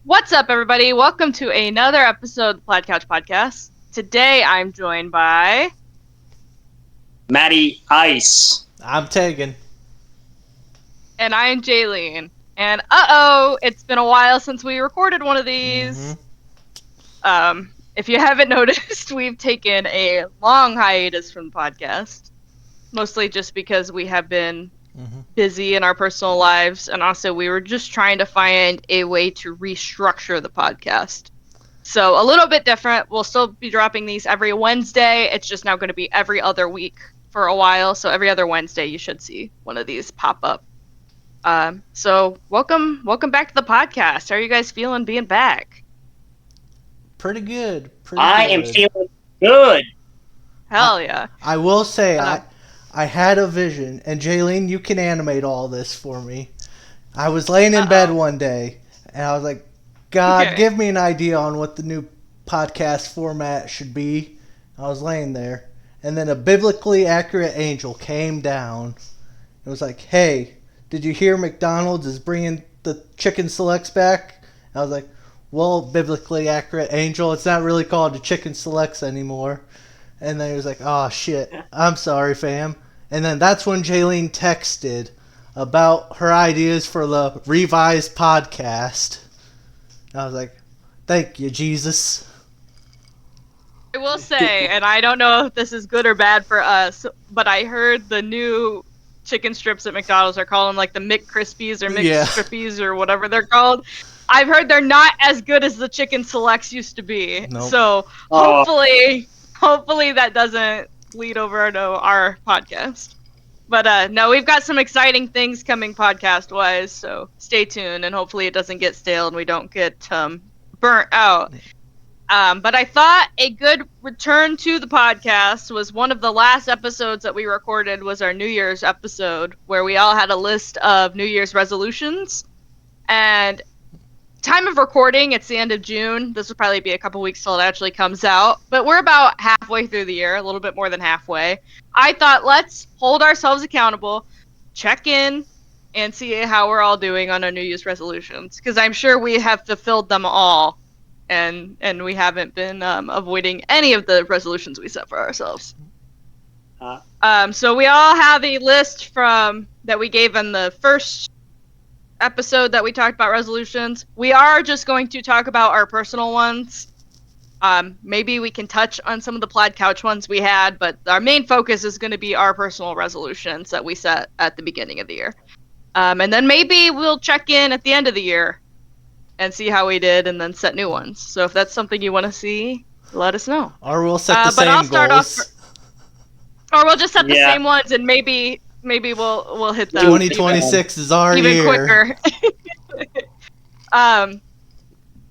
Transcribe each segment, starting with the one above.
What's up, everybody? Welcome to another episode of the Plaid Couch Podcast. Today, I'm joined by... Matty Ice. I'm Tegan. And I'm Jaylene. And it's been a while since we recorded one of these. If you haven't noticed, we've taken a long hiatus from the podcast. Mostly just because we have been busy in our personal lives, and also we were just trying to find a way to restructure the podcast. So a little bit different. We'll still be dropping these every Wednesday. It's just now going to be every other week for a while. So every other Wednesday you should see one of these pop up. So welcome back to the podcast. How are you guys feeling being back? Pretty good. I am feeling good. Hell yeah. I will say, I had a vision, and Jaylene, you can animate all this for me. I was laying in bed one day, and I was like, God, give me an idea on what the new podcast format should be. I was laying there, and then a biblically accurate angel came down. It was like, hey, did you hear McDonald's is bringing the chicken selects back? I was like, well, biblically accurate angel, it's not really called the chicken selects anymore. And then he was like, oh, shit, I'm sorry, fam. And then that's when Jaylene texted about her ideas for the revised podcast. I was like, thank you, Jesus. I will say, and I don't know if this is good or bad for us, but I heard the new chicken strips at McDonald's are calling like the McCrispies or McStrippies or whatever they're called. I've heard they're not as good as the chicken selects used to be. Nope. So hopefully that doesn't lead over into our podcast. But no, we've got some exciting things coming podcast-wise, so stay tuned, and hopefully it doesn't get stale and we don't get burnt out. But I thought a good return to the podcast was one of the last episodes that we recorded was our New Year's episode, where we all had a list of New Year's resolutions. And time of recording, it's the end of June. This will probably be a couple weeks till it actually comes out. But we're about halfway through the year, a little bit more than halfway. I thought, let's hold ourselves accountable, check in, and see how we're all doing on our New Year's resolutions. Because I'm sure we have fulfilled them all, and we haven't been avoiding any of the resolutions we set for ourselves. So we all have a list that we gave in the first episode that we talked about resolutions. We are just going to talk about our personal ones. Maybe we can touch on some of the Plaid Couch ones we had, but our main focus is going to be our personal resolutions that we set at the beginning of the year. And then maybe we'll check in at the end of the year and see how we did and then set new ones. So if that's something you want to see, let us know. Or we'll set the same goals. Or we'll just set the same ones and maybe we'll hit them. 2026 is our even year. Quicker.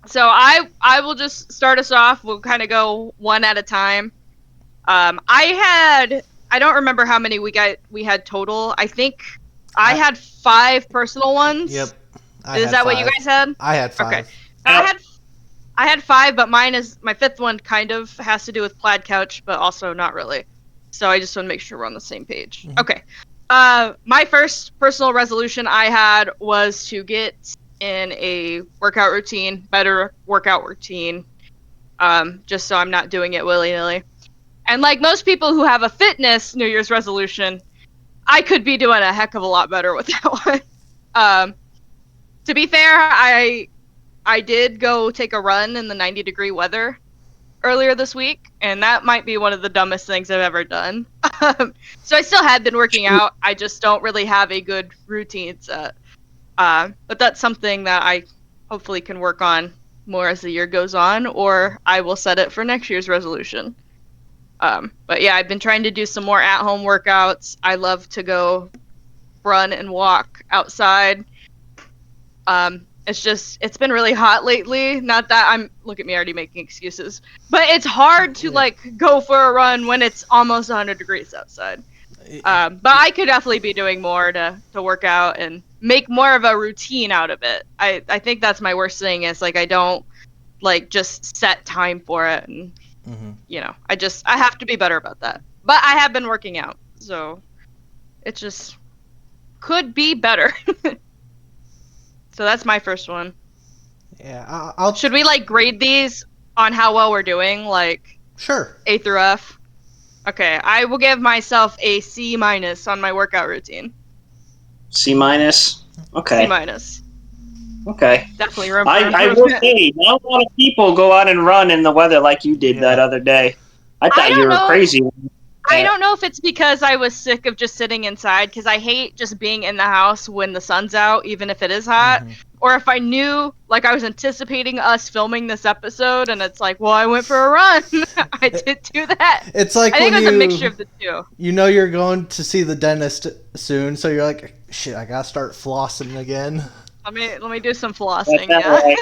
So I will just start us off. We'll kind of go one at a time. I don't remember how many we had total. I think I had 5 personal ones. Yep. Is that 5. What you guys had? I had 5. Okay. I had 5, but my 5th one kind of has to do with Plaid Couch, but also not really. So I just want to make sure we're on the same page. Mm-hmm. Okay. My first personal resolution I had was to get in a workout routine, better workout routine, just so I'm not doing it willy-nilly. And like most people who have a fitness New Year's resolution, I could be doing a heck of a lot better with that one. To be fair, I did go take a run in the 90-degree weather earlier this week, and that might be one of the dumbest things I've ever done. So I still have been working out. I just don't really have a good routine set. But that's something that I hopefully can work on more as the year goes on, or I will set it for next year's resolution. But yeah, I've been trying to do some more at-home workouts. I love to go run and walk outside. It's been really hot lately. Not that look at me already making excuses, but it's hard to go for a run when it's almost 100 degrees outside. But I could definitely be doing more to work out and make more of a routine out of it. I think that's my worst thing is I don't just set time for it, and I have to be better about that. But I have been working out, so it just could be better. So that's my first one. Yeah, I'll Should we like grade these on how well we're doing, like sure. A through F? Okay, I will give myself a C minus on my workout routine. C minus. C Okay. minus. Okay. Definitely room for I will improvement. say, not a lot of people go out and run in the weather like you did that Yeah. other day. I I thought you don't were know. crazy. I don't know if it's because I was sick of just sitting inside, because I hate just being in the house when the sun's out, even if it is hot. Mhm. Or if I knew, like, I was anticipating us filming this episode, and it's like, well, I went for a run. I did do that. It's like I think when it was a mixture of the two. you know you're going to see the dentist soon, so you're like, shit, I gotta start flossing again. Let me do some That's flossing. that Yeah. right.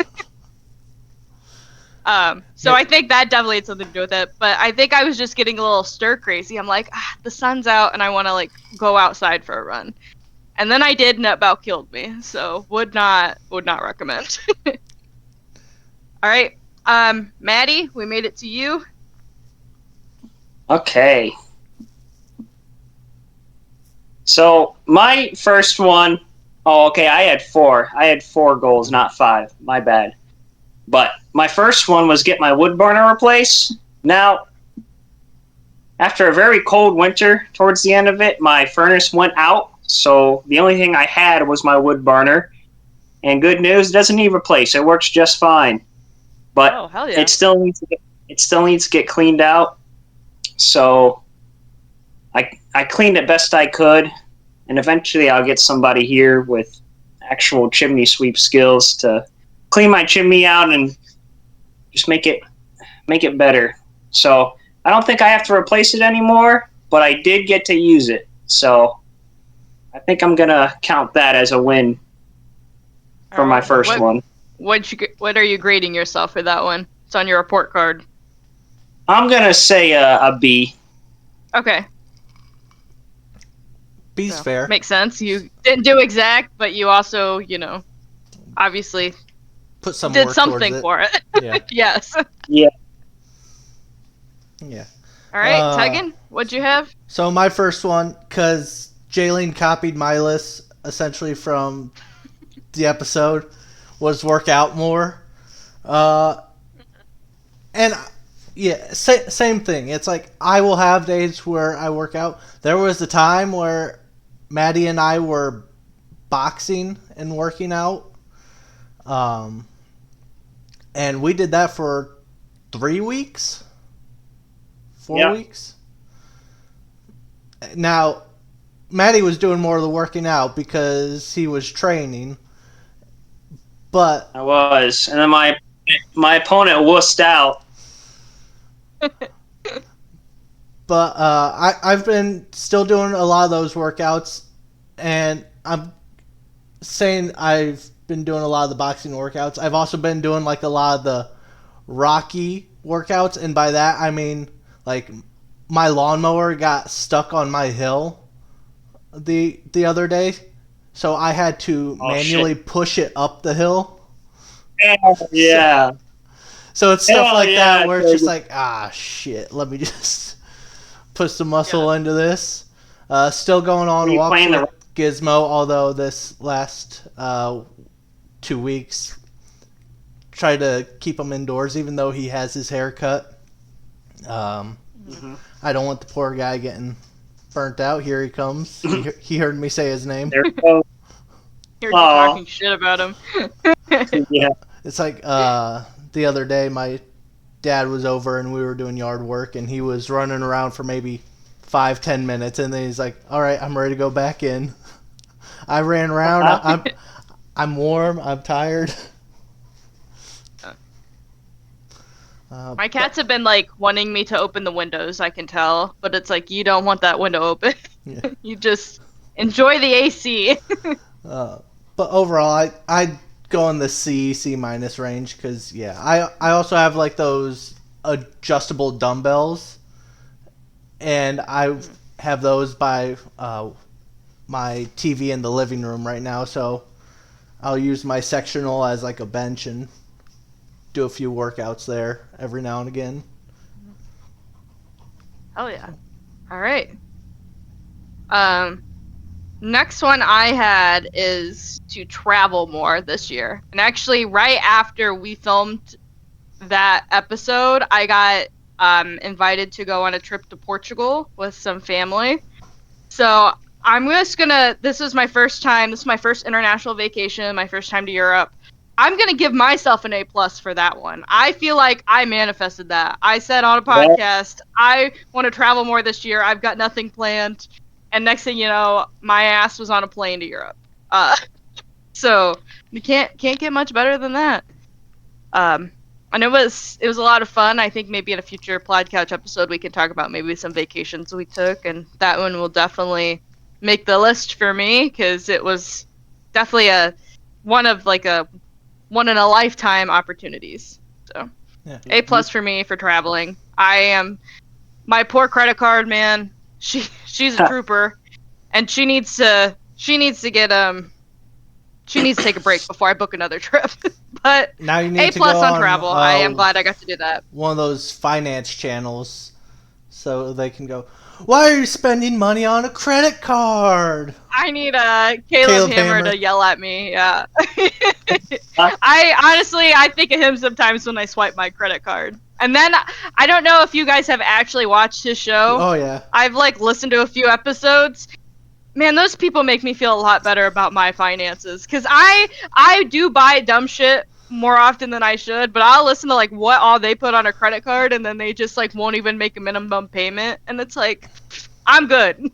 So I think that definitely had something to do with it. But I think I was just getting a little stir crazy. I'm like, the sun's out, and I want to like go outside for a run. And then I did, and it about killed me. So would not recommend. All right, Maddie, we made it to you. Okay. So my first one, oh, okay, I had four. I had 4 goals, not 5. My bad. But my first one was get my wood burner replaced. Now, after a very cold winter, towards the end of it, my furnace went out. So the only thing I had was my wood burner. And good news, it doesn't need replaced. It works just fine. But Oh hell yeah! it still needs to get cleaned out. So I cleaned it best I could, and eventually I'll get somebody here with actual chimney sweep skills to clean my chimney out and just make it better. So I don't think I have to replace it anymore, but I did get to use it. So I think I'm gonna count that as a win for All my right, first one. What are you grading yourself for that one? It's on your report card. I'm gonna say a B. Okay. B's So, fair. makes sense. You didn't do exact, but you also, obviously Put some did work something towards it. for it. Yeah. Yes. Yeah. Yeah. All right, Tegan, what'd you have? So my first one, because Jaylene copied my list essentially from the episode, was work out more. And yeah, same thing. It's like I will have days where I work out. There was a time where Maddie and I were boxing and working out. And we did that for 3 weeks, 4 weeks. Now, Maddie was doing more of the working out because he was training. But I was, and then my opponent wussed out. But I've been still doing a lot of those workouts, and I'm saying I've been doing a lot of the boxing workouts. I've also been doing like a lot of the Rocky workouts, and by that I mean like my lawnmower got stuck on my hill the other day, so I had to manually push it up the hill. Yeah. So it's stuff like yeah, that where it's just like, shit, let me just put some muscle into this. Still going on you walks playing with Gizmo, although this last 2 weeks, try to keep him indoors, even though he has his hair cut. I don't want the poor guy getting burnt out. Here he comes. He heard me say his name. There we go. You're talking shit about him. Yeah. It's like the other day, my dad was over and we were doing yard work, and he was running around for maybe 5-10 minutes, and then he's like, "All right, I'm ready to go back in." I ran around. I'm warm. I'm tired. My cats have been like wanting me to open the windows, I can tell, but it's like you don't want that window open. Yeah. You just enjoy the AC. But overall, I go in the C minus range because I also have like those adjustable dumbbells, and I have those by my TV in the living room right now. So I'll use my sectional as like a bench and do a few workouts there every now and again. Oh yeah. All right. Next one I had is to travel more this year. And actually, right after we filmed that episode, I got invited to go on a trip to Portugal with some family. So I'm just gonna. This is my first time. This is my first international vacation. My first time to Europe. I'm gonna give myself an A+ for that one. I feel like I manifested that. I said on a Yeah. podcast, I want to travel more this year. I've got nothing planned, and next thing you know, my ass was on a plane to Europe. So you can't get much better than that. Um, and it was a lot of fun. I think maybe in a future Plaid Couch episode we can talk about maybe some vacations we took, and that one will definitely make the list for me because it was definitely a one in a lifetime opportunities. So Yeah. A+ for me for traveling. I am my poor credit card man. She's a trooper, and she needs to take a break before I book another trip. But Now you A+ need to go on on travel. I am glad I got to do that. one of those finance channels so they can go, why are you spending money on a credit card? I need Caleb Caleb Hammer Hammer. to yell at me. Yeah. Huh? I think of him sometimes when I swipe my credit card. And then I don't know if you guys have actually watched his show. Oh, yeah. I've listened to a few episodes. Man, those people make me feel a lot better about my finances cuz I do buy dumb shit more often than I should, but I'll listen to what all they put on a credit card and then they just won't even make a minimum payment and it's I'm good.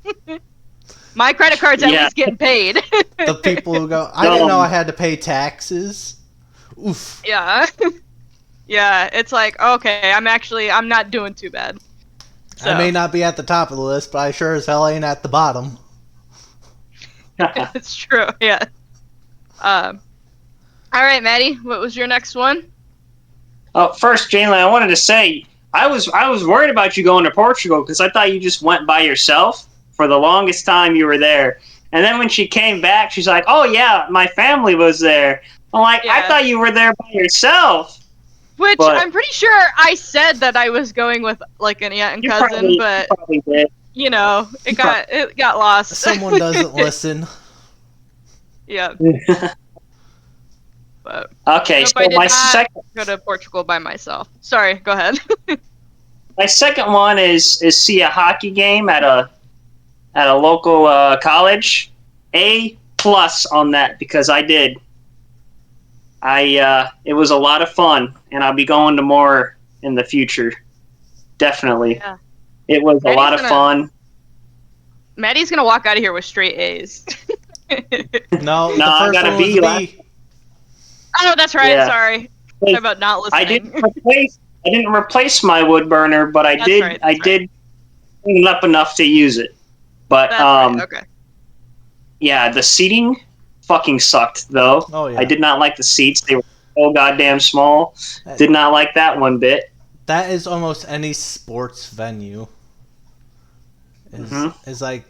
My credit card's at Yeah. least getting paid. The people who go, I didn't know I had to pay taxes. Oof. Yeah. Yeah, it's okay, I'm not doing too bad. So. I may not be at the top of the list, but I sure as hell ain't at the bottom. It's true, yeah. All right, Maddie, what was your next one? Oh, first, Jalen, I wanted to say I was worried about you going to Portugal because I thought you just went by yourself for the longest time you were there. And then when she came back, she's like, "Oh yeah, my family was there." I'm like, Yeah. I thought you were there by yourself. Which But- I'm pretty sure I said that I was going with an aunt and You cousin, but probably did. it got lost. Someone doesn't listen. Yeah. But Okay, nope, so I did my not second go to Portugal by myself. Sorry, go ahead. one is see a hockey game at a local college. A+ on that because I did. It was a lot of fun, and I'll be going to more in the future. Definitely. Yeah. It was a Maddie's lot of fun. Maddie's gonna walk out of here with straight A's. No, the I first got a one was B a last- B. Oh, that's right. Yeah. Sorry. Sorry about not I listening. didn't replace my wood burner, but I That's did right, I that's did clean it up enough to use it. But That's right. Okay. yeah, the seating fucking sucked though. Oh, yeah. I did not like the seats. They were so goddamn small. Did not like that one bit. That is almost any sports venue. Is like,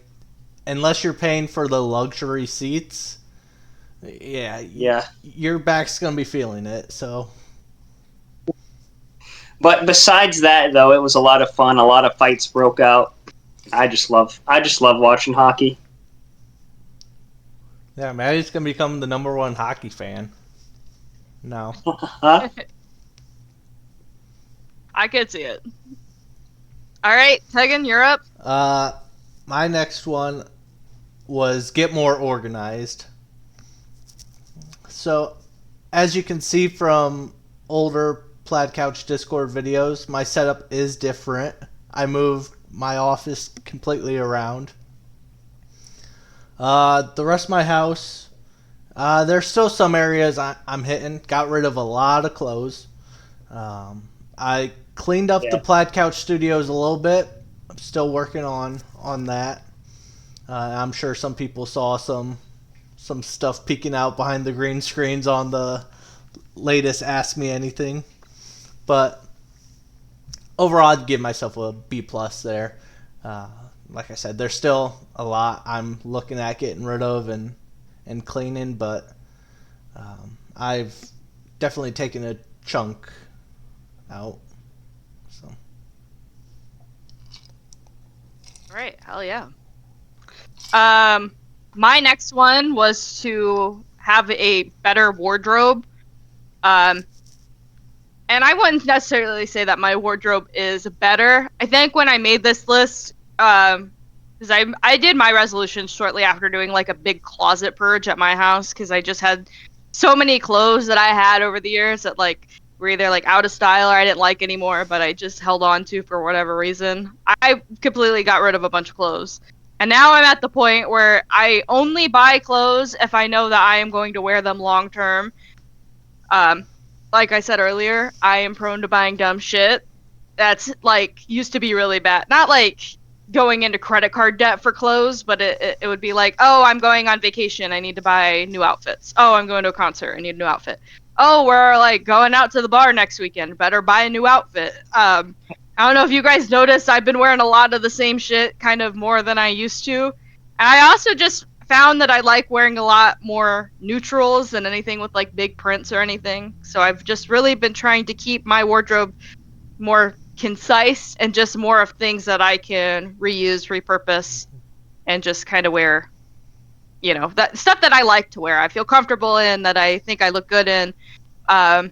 unless you're paying for the luxury seats, Yeah. your back's gonna be feeling it. So But besides that though, it was a lot of fun. A lot of fights broke out. I just love watching hockey. yeah, Maddie's gonna become the #1 hockey fan. No, Huh? I could see it. All right, Tegan, you're up. my next one was get more organized. So, as you can see from older Plaid Couch Discord videos, my setup is different. I moved my office completely around. The rest of my house, there's still some areas I'm hitting. Got rid of a lot of clothes. I cleaned up the Plaid Couch Studios a little bit. I'm still working on that. I'm sure some people saw some stuff peeking out behind the green screens on the latest Ask Me Anything. But overall, I'd give myself a B+ there. Like I said, there's still a lot I'm looking at getting rid of and cleaning, but I've definitely taken a chunk out. So. All right, hell yeah. my next one was to have a better wardrobe. Um, and I wouldn't necessarily say that my wardrobe is better. I think when I made this list, because I did my resolution shortly after doing like a big closet purge at my house, because I just had so many clothes that I had over the years that like were either like out of style or I didn't like anymore, but I just held on to for whatever reason. I completely got rid of a bunch of clothes. And now I'm at the point where I only buy clothes if I know that I am going to wear them long term. Um, like I said earlier, I am prone to buying dumb shit. That's like used to be really bad. Not like going into credit card debt for clothes, but it would be like, oh, I'm going on vacation. I need to buy new outfits. Oh, I'm going to a concert. I need a new outfit. Oh, we're like going out to the bar next weekend. Better buy a new outfit. I don't know if you guys noticed, I've been wearing a lot of the same shit kind of more than I used to. And I also just found that I like wearing a lot more neutrals than anything with like big prints or anything. So I've just really been trying to keep my wardrobe more concise and just more of things that I can reuse, repurpose, and just kind of wear, you know, that stuff that I like to wear. I feel comfortable in, that I think I look good in. I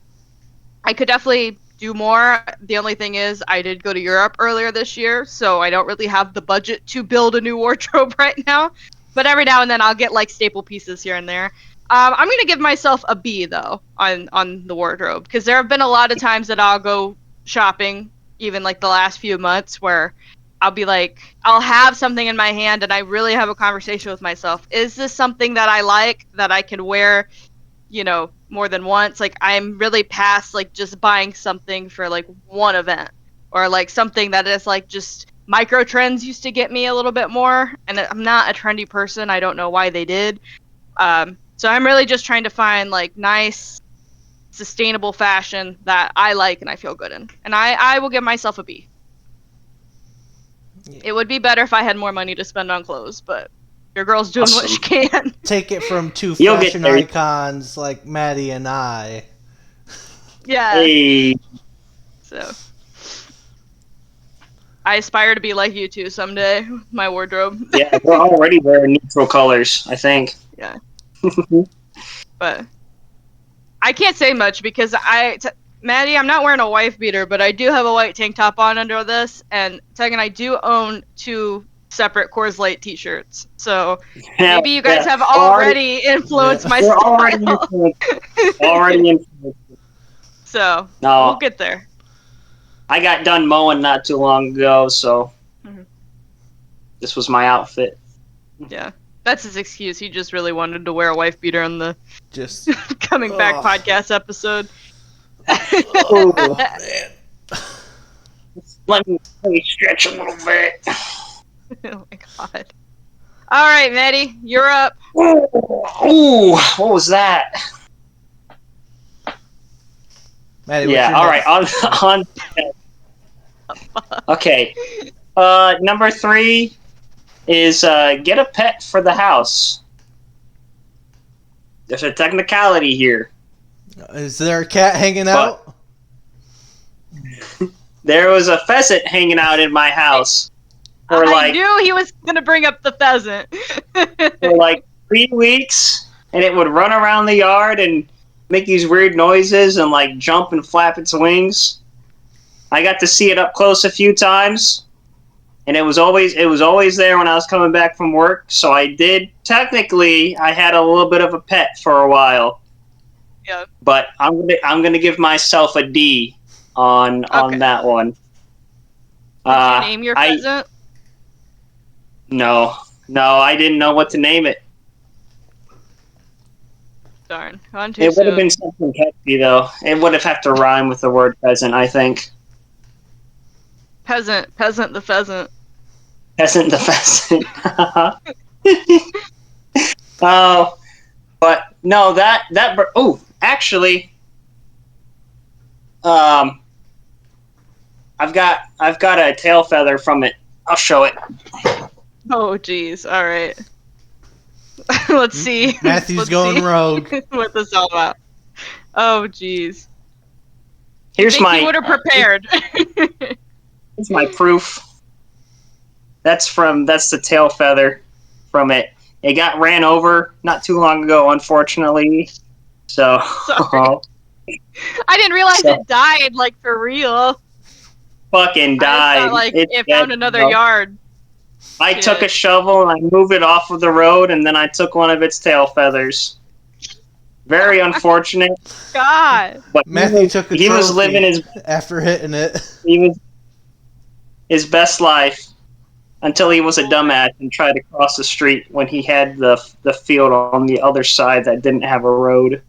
could definitely do more. The only thing is, I did go to Europe earlier this year, so I don't really have the budget to build a new wardrobe right now. But every now and then, I'll get like staple pieces here and there. I'm gonna give myself a B though on the wardrobe, because there have been a lot of times that I'll go shopping, even like the last few months, where I'll be like, I'll have something in my hand and I really have a conversation with myself. Is this something that I like, that I can wear, you know, more than once? Like, I'm really past like just buying something for like one event, or like something that is like just micro trends used to get me a little bit more. And I'm not a trendy person. I don't know why they did. So I'm really just trying to find like nice, sustainable fashion that I like and I feel good in. And I will give myself a B. Yeah. It would be better if I had more money to spend on clothes, but your girl's doing what she can. Take it from two fashion icons like Maddie and I. Yeah. Hey. So I aspire to be like you two someday. My wardrobe. Yeah, we're already wearing neutral colors, I think. Yeah. But I can't say much because Maddie, I'm not wearing a wife beater, but I do have a white tank top on under this, and second, I do own 2 separate Coors Light t-shirts. So maybe you guys have already influenced my style. Already influenced. So we'll get there. I got done mowing not too long ago, so this was my outfit. Yeah. That's his excuse. He just really wanted to wear a wife beater on the just coming back podcast episode. Oh, man. Let me stretch a little bit. Oh my god. All right, Maddie, you're up. Ooh, what was that? Maddie, yeah, all right. On. Okay. Number 3 is get a pet for the house. There's a technicality here. Is there a cat hanging out? There was a pheasant hanging out in my house. I knew he was going to bring up the pheasant. For like 3 weeks, and it would run around the yard and make these weird noises and like jump and flap its wings. I got to see it up close a few times. And it was always there when I was coming back from work. So I had a little bit of a pet for a while. Yeah. But I'm gonna give myself a D on that one. Did you name your pheasant? No, I didn't know what to name it. Darn, it would have been something catchy though. It would have had to rhyme with the word pheasant, I think. Peasant the pheasant. Peasant the pheasant. Oh, but no, actually, I've got a tail feather from it. I'll show it. Oh, geez. All right. Let's see. Matthew's going rogue. What this all about? Oh, geez. Here's you would have prepared. Here's my proof. That's the tail feather from it. It got ran over not too long ago, unfortunately. So, Sorry. I didn't realize So- it died, like, for real. fucking I just died. thought, like, It's it dead found another now. yard. I Shit. took a shovel and I moved it off of the road, and then I took one of its tail feathers. Very unfortunate, God. but Matthew took a he was trophy living after hitting it. his best life until he was a dumbass and tried to cross the street when he had the field on the other side that didn't have a road.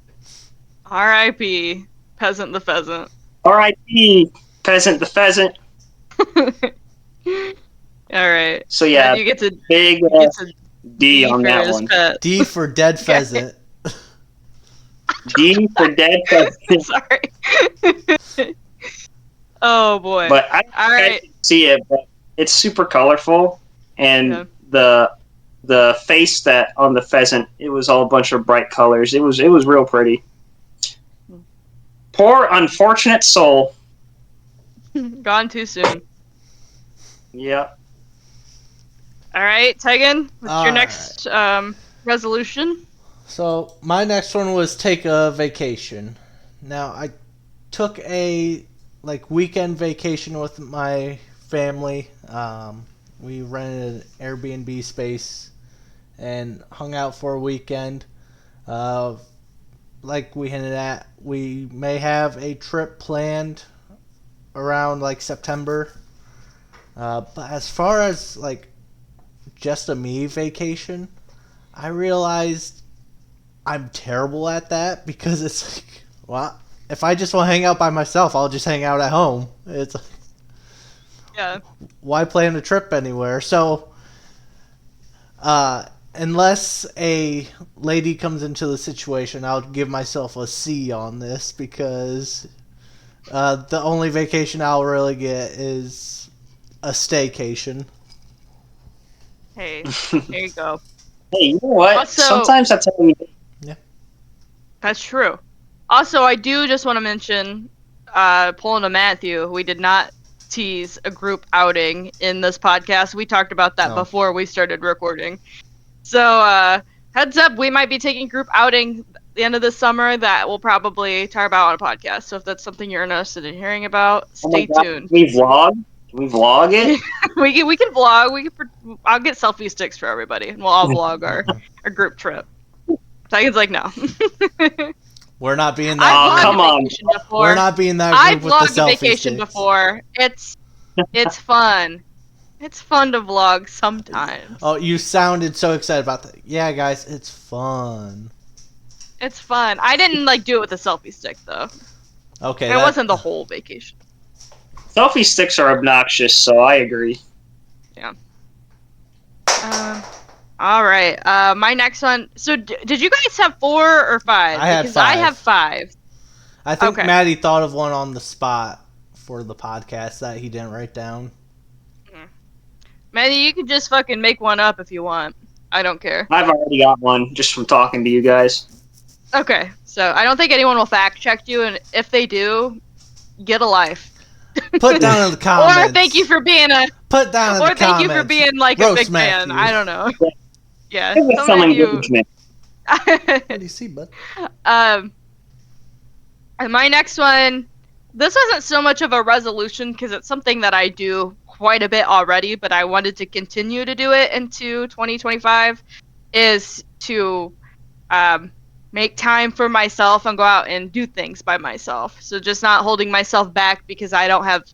R.I.P. Peasant the Pheasant. R.I.P. Peasant the Pheasant. Alright. So yeah, You get to big D on for that his one. pet. D for dead pheasant. D for dead pheasant. Sorry. Oh boy. But I don't All think I right. can see it, but it's super colorful, and Yeah. the face that on the pheasant, it was all a bunch of bright colors. It was real pretty. Poor unfortunate soul. Gone too soon. Yep. All right, Tegan, what's your All next resolution? So my next one was take a vacation. Now I took a weekend vacation with my family. We rented an Airbnb space and hung out for a weekend. Like we hinted at, we may have a trip planned around September. But as far as just a me vacation, I realized I'm terrible at that because it's like, well, if I just want to hang out by myself, I'll just hang out at home. It's like, Yeah. why plan a trip anywhere? So, unless a lady comes into the situation, I'll give myself a C on this because the only vacation I'll really get is a staycation. Hey, there you go. Hey, you know what? Also- Sometimes that's how we. That's true. Also, I do just want to mention, pulling a Matthew, we did not tease a group outing in this podcast. We talked about that No. before we started recording. So, heads up, we might be taking group outing the end of this summer that we'll probably talk about on a podcast. So if that's something you're interested in hearing about, Oh my stay God, tuned. We vlog. We vlog it. We can vlog. I'll get selfie sticks for everybody, and we'll all vlog our group trip. Titan's like, no. We're not being I've that. Oh, vlogged come a on. vacation before. We're not being that I've group with the vlogged a selfie vacation sticks. before. It's fun. It's fun to vlog sometimes. Oh, you sounded so excited about that. Yeah, guys, it's fun. It's fun. I didn't do it with a selfie stick though. Okay, It wasn't the whole vacation. Selfie sticks are obnoxious, so I agree. All right. My next one. So, did you guys have 4 or 5? I had because I 5. have 5. I think Okay. Maddie thought of one on the spot for the podcast that he didn't write down. Manny, you can just fucking make one up if you want. I don't care. I've already got one just from talking to you guys. Okay. So, I don't think anyone will fact check you, and if they do, get a life. Put down in the comments. Or thank you for being a. Put down in Or the thank comments. you for being a Roast big fan. Matthew. I don't know. Yeah. Give us some Some of you. engagement. What do you see, bud? And my next one, this wasn't so much of a resolution because it's something that I do quite a bit already, but I wanted to continue to do it into 2025, is to make time for myself and go out and do things by myself. So just not holding myself back because I don't have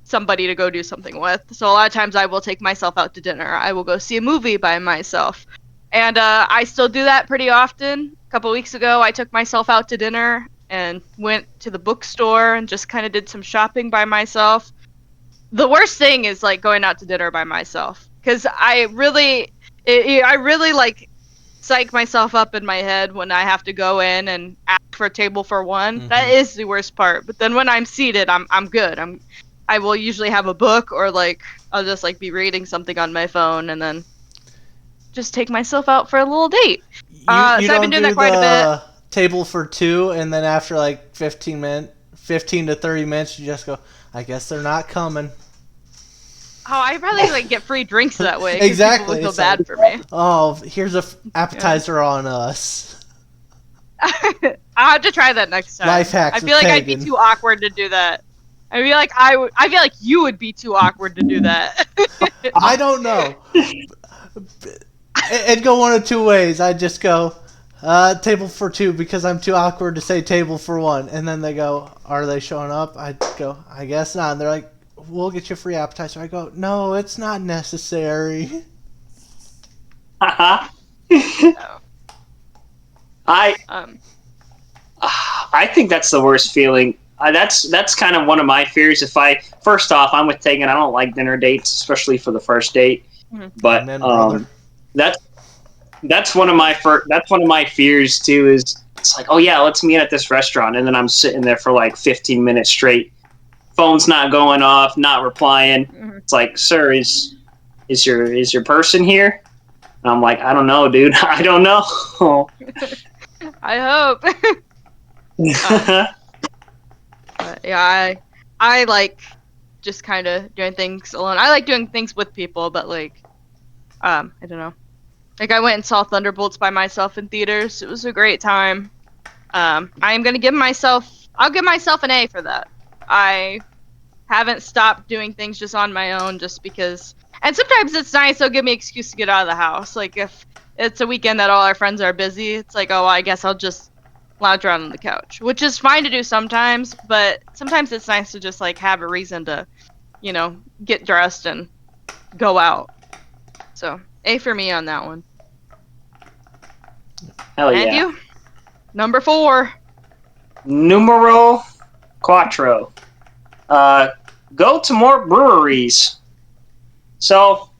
somebody to go do something with. So a lot of times I will take myself out to dinner. I will go see a movie by myself. And I still do that pretty often. A couple weeks ago, I took myself out to dinner and went to the bookstore and just kind of did some shopping by myself. The worst thing is going out to dinner by myself because I really psych myself up in my head when I have to go in and ask for a table for one. Mhm. That is the worst part. But then when I'm seated, I'm good. I will usually have a book or I'll just be reading something on my phone and then just take myself out for a little date. You So I've don't been doing do that quite a the table for 2, and then after 15 to 30 minutes, you just go, I guess they're not coming. I'd rather like get free drinks that way. 'Cause Exactly. People would It's feel bad like, for me. oh, here's a appetizer on us. I'll have to try that next time. Life hacks I with feel like I'd be Pagan. too awkward to do that. I feel like you would be too awkward to do that. I don't know. It'd go one of two ways. I'd just go, table for two because I'm too awkward to say table for one. And then they go, are they showing up? I'd go, I guess not. And they're like, we'll get you a free appetizer. I go, no, it's not necessary. I I think that's the worst feeling. That's kind of one of my fears. First off, I'm with Tegan. I don't like dinner dates, especially for the first date. But that's one of my fears too. Is it's like, oh yeah, let's meet at this restaurant, and then I'm sitting there for like 15 minutes straight. Phone's not going off, not replying. It's like, sir, is your person here? And I'm like, I don't know, dude. I don't know. I hope. Yeah, I like just kind of doing things alone. I like doing things with people, but like, I don't know. Like I went and saw Thunderbolts by myself in theaters. It was a great time. I'm gonna I'll give myself an A for that. I haven't stopped doing things just on my own just because. And sometimes it's nice. It'll give me an excuse to get out of the house. Like if it's a weekend that all our friends are busy, it's like, oh, well, I guess I'll just lounge around on the couch, which is fine to do sometimes, but sometimes it's nice to just like have a reason to, get dressed and go out. So A for me on that one. Hell yeah. And you? Number 4. Numero quattro. Go to more breweries. So,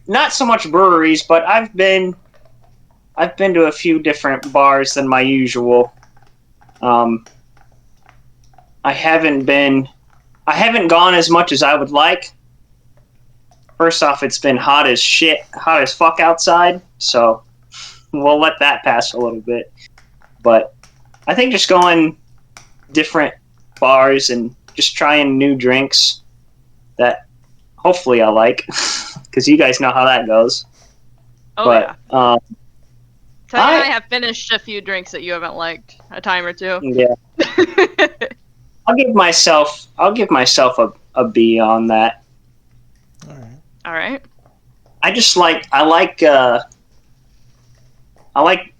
not so much breweries, but I've been to a few different bars than my usual. I haven't gone as much as I would like. First off, it's been hot as fuck outside, so we'll let that pass a little bit. But I think just going different bars and just trying new drinks that hopefully I like, because you guys know how that goes. Oh, but, yeah. I have finished a few drinks that you haven't liked a time or two. Yeah. I'll give myself a B on that. All right. I like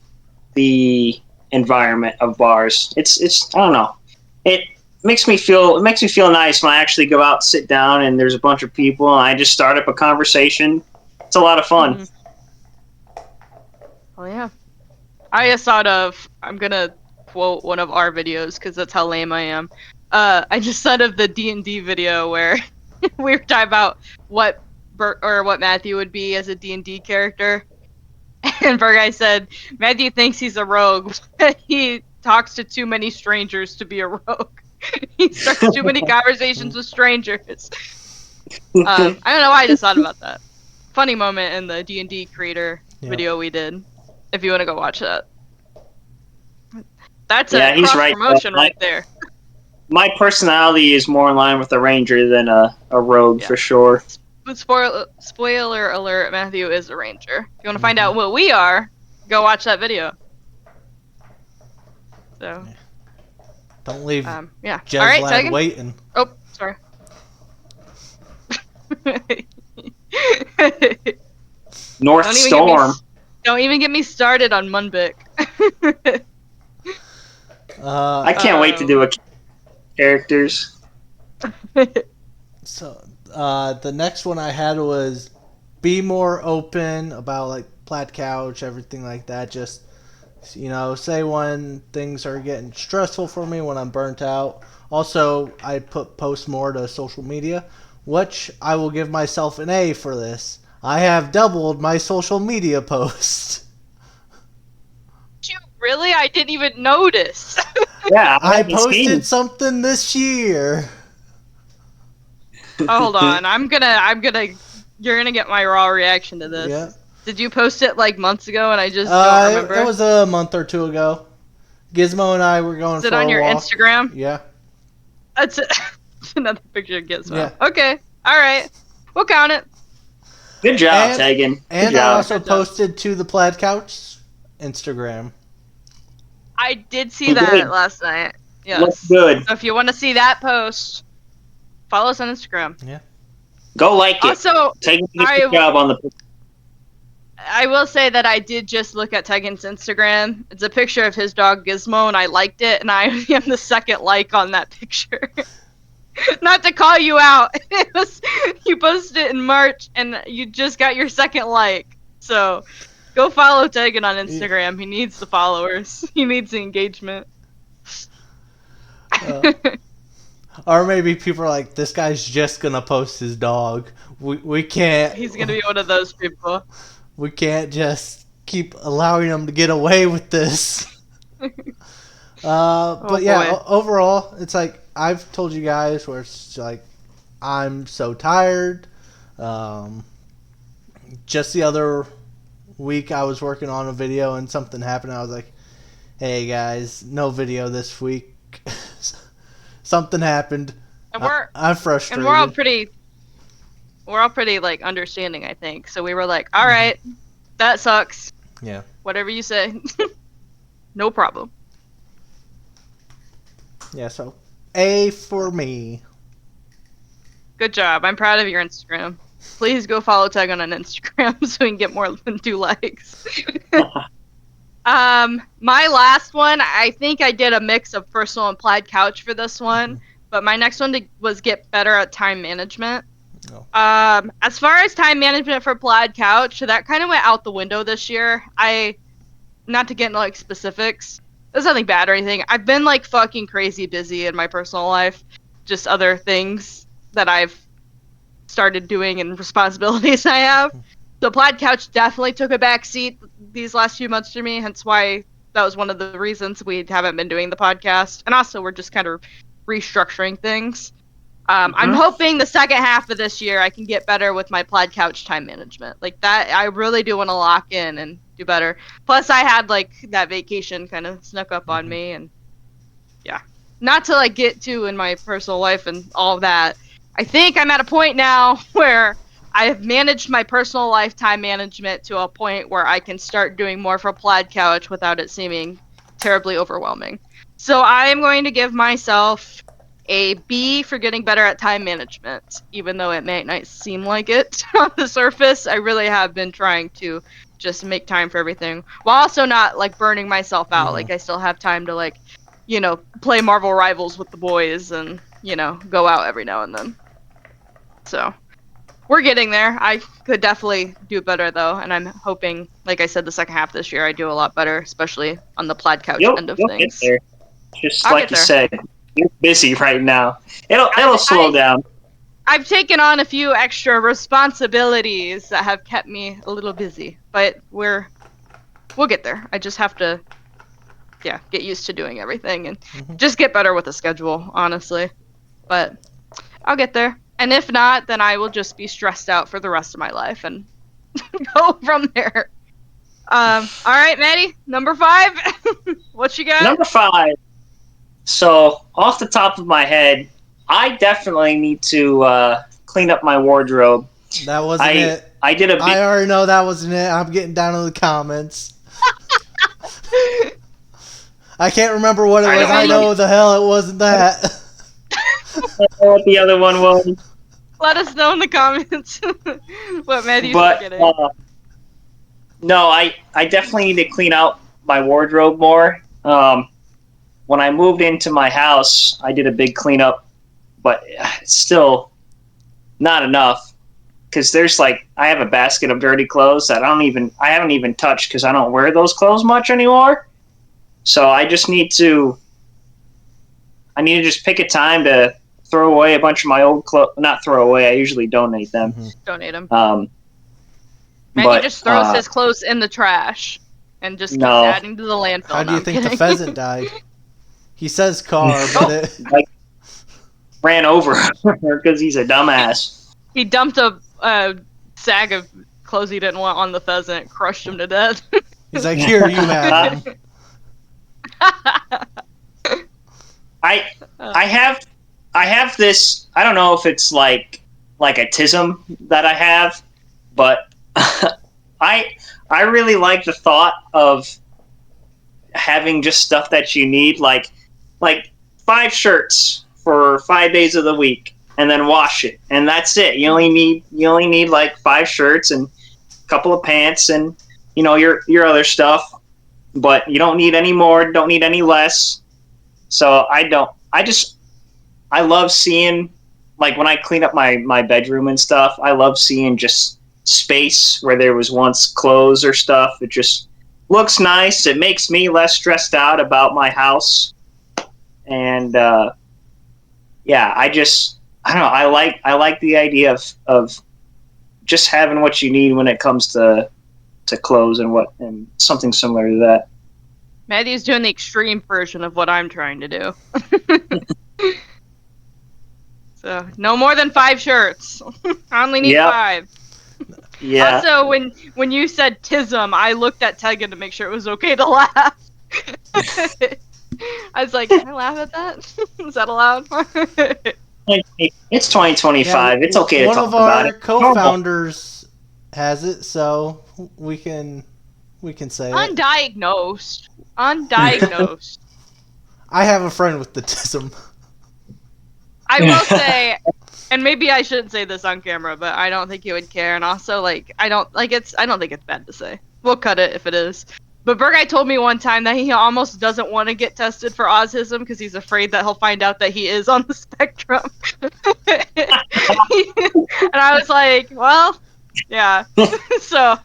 the environment of bars. It's I don't know. It makes me feel nice when I actually go out, sit down, and there's a bunch of people, and I just start up a conversation. It's a lot of fun. Mm-hmm. Oh yeah. I just thought of, I'm gonna quote one of our videos because that's how lame I am. I just thought of the D&D video where we were talking about what Matthew would be as a D&D character. And Bergay said, Matthew thinks he's a rogue. He talks to too many strangers to be a rogue. He starts too many conversations with strangers. I don't know why I just thought about that. Funny moment in the D&D creator video we did. If you want to go watch that. That's a cross-promotion right there. My personality is more in line with a ranger than a rogue, for sure. But spoiler alert, Matthew is a ranger. If you want to find out what we are, go watch that video. So. Don't leave yeah. Jez All right, Lad waiting. Oh, sorry. North Storm. Don't even get me started on Munbik. I can't wait to do characters. So, the next one I had was be more open about like Plaid Couch, everything like that. Just, say when things are getting stressful for me, when I'm burnt out. Also, I post more to social media, which I will give myself an A for this. I have doubled my social media posts. Really? I didn't even notice. Yeah, I posted something this year. Hold on. You're gonna get my raw reaction to this. Yeah. Did you post it like months ago and I just don't remember? It was a month or two ago. Gizmo and I were going for a walk. Is it on your Instagram? Yeah. That's another picture of Gizmo. Yeah. Okay. All right. We'll count it. Good job, Tegan. Good And job. I also posted to the Plaid Couch Instagram. I did see You that did. last night. Yes. Looks good. So if you want to see that post, follow us on Instagram. Yeah. Go like it. Also, Tegan did a good job on the. I will say that I did just look at Tegan's Instagram. It's a picture of his dog Gizmo, and I liked it, and I am the second like on that picture. Not to call you out. You posted it in March, and you just got your second like. So go follow Tegan on Instagram. He needs the followers. He needs the engagement. Or maybe people are like, this guy's just going to post his dog. We can't. He's going to be one of those people. We can't just keep allowing him to get away with this. But yeah, overall, it's like I've told you guys where it's like I'm so tired. Just the other week, I was working on a video and something happened. I was like, "Hey guys, no video this week. Something happened. And I'm frustrated." And we're all pretty like understanding, I think. So we were like, "All right, that sucks. Yeah. Whatever you say, no problem." Yeah, so A for me. Good job. I'm proud of your Instagram. Please go follow Tegan on Instagram so we can get more than 2 likes. My last one, I think I did a mix of personal and Plaid Couch for this one, but my next one was get better at time management. Oh. As far as time management for Plaid Couch, that kind of went out the window this year. Not to get into like specifics, there's nothing bad or anything. I've been like fucking crazy busy in my personal life, just other things that I've started doing and responsibilities I have. The Plaid Couch definitely took a back seat these last few months for me, hence why that was one of the reasons we haven't been doing the podcast. And also we're just kind of restructuring things. I'm hoping the second half of this year I can get better with my Plaid Couch time management. Like that, I really do want to lock in and do better. Plus, I had like that vacation kind of snuck up on me, and yeah, not to like get to in my personal life and all that. I think I'm at a point now where I have managed my personal life time management to a point where I can start doing more for Plaid Couch without it seeming terribly overwhelming. So I am going to give myself a B for getting better at time management, even though it may not seem like it on the surface. I really have been trying to just make time for everything, while also not like burning myself out. Mm-hmm. Like I still have time to like, play Marvel Rivals with the boys and, go out every now and then. So we're getting there. I could definitely do better though, and I'm hoping, like I said, the second half of this year I do a lot better, especially on the Plaid Couch end of things. Get there. Just I'll like get you there. said, you're busy right now. It'll slow down. I've taken on a few extra responsibilities that have kept me a little busy, but we'll get there. I just have to, get used to doing everything and just get better with the schedule, honestly. But I'll get there. And if not, then I will just be stressed out for the rest of my life and go from there. All right, Maddie, number 5. What you got? Number 5. So, off the top of my head, I definitely need to clean up my wardrobe. That wasn't it. I did a big... I already know that wasn't it. I'm getting down in the comments. I can't remember what it was. I know the hell it wasn't that. I don't know what the other one was. Let us know in the comments what Maddie's forgetting. No, I definitely need to clean out my wardrobe more. When I moved into my house, I did a big cleanup, but it's still not enough. Because there's I have a basket of dirty clothes that I haven't even touched because I don't wear those clothes much anymore. So I just need to just pick a time to throw away a bunch of my old clothes. Not throw away, I usually donate them. Donate them. But just throws his clothes in the trash and just keeps adding to the landfill. How do you think the pheasant died? He says car, but it... ran over because he's a dumbass. He dumped a sag of clothes he didn't want on the pheasant, crushed him to death. He's like, here, you have them. I have this. I don't know if it's like a tism that I have, but I really like the thought of having just stuff that you need, like 5 shirts for 5 days of the week, and then wash it, and that's it. You only need like 5 shirts and a couple of pants, and your other stuff, but you don't need any more, don't need any less. So I love seeing, like, when I clean up my bedroom and stuff, I love seeing just space where there was once clothes or stuff. It just looks nice. It makes me less stressed out about my house. And yeah, I don't know. I like the idea of just having what you need when it comes to clothes and something similar to that. Matthew's doing the extreme version of what I'm trying to do. So, no more than 5 shirts. I only need 5. Yeah. Also, when you said tism, I looked at Tegan to make sure it was okay to laugh. I was like, can I laugh at that? Is that allowed? It's 2025. It's okay to talk about it. One of our co-founders has it, so we can say it. Undiagnosed. I have a friend with the tism. I will say, and maybe I shouldn't say this on camera, but I don't think he would care. And also, like, I don't think it's bad to say. We'll cut it if it is. But Burguy told me one time that he almost doesn't want to get tested for autism because he's afraid that he'll find out that he is on the spectrum. And I was like, well, yeah. So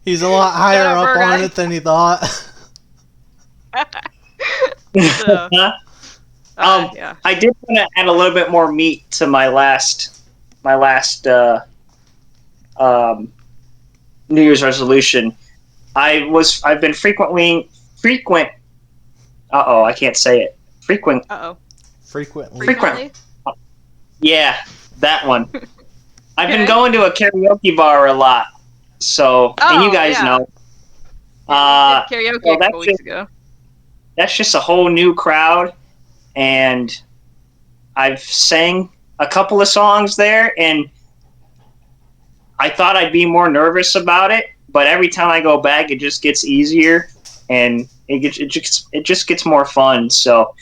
he's a lot higher up on it than he thought. So, yeah. I did want to add a little bit more meat to my last New Year's resolution. I've been frequent. I can't say it. Frequently. Yeah, that one. I've been going to a karaoke bar a lot. So, and you guys know. Karaoke a couple weeks ago. That's just a whole new crowd, and I've sang a couple of songs there, and I thought I'd be more nervous about it, but every time I go back, it just gets easier, and it just gets more fun. So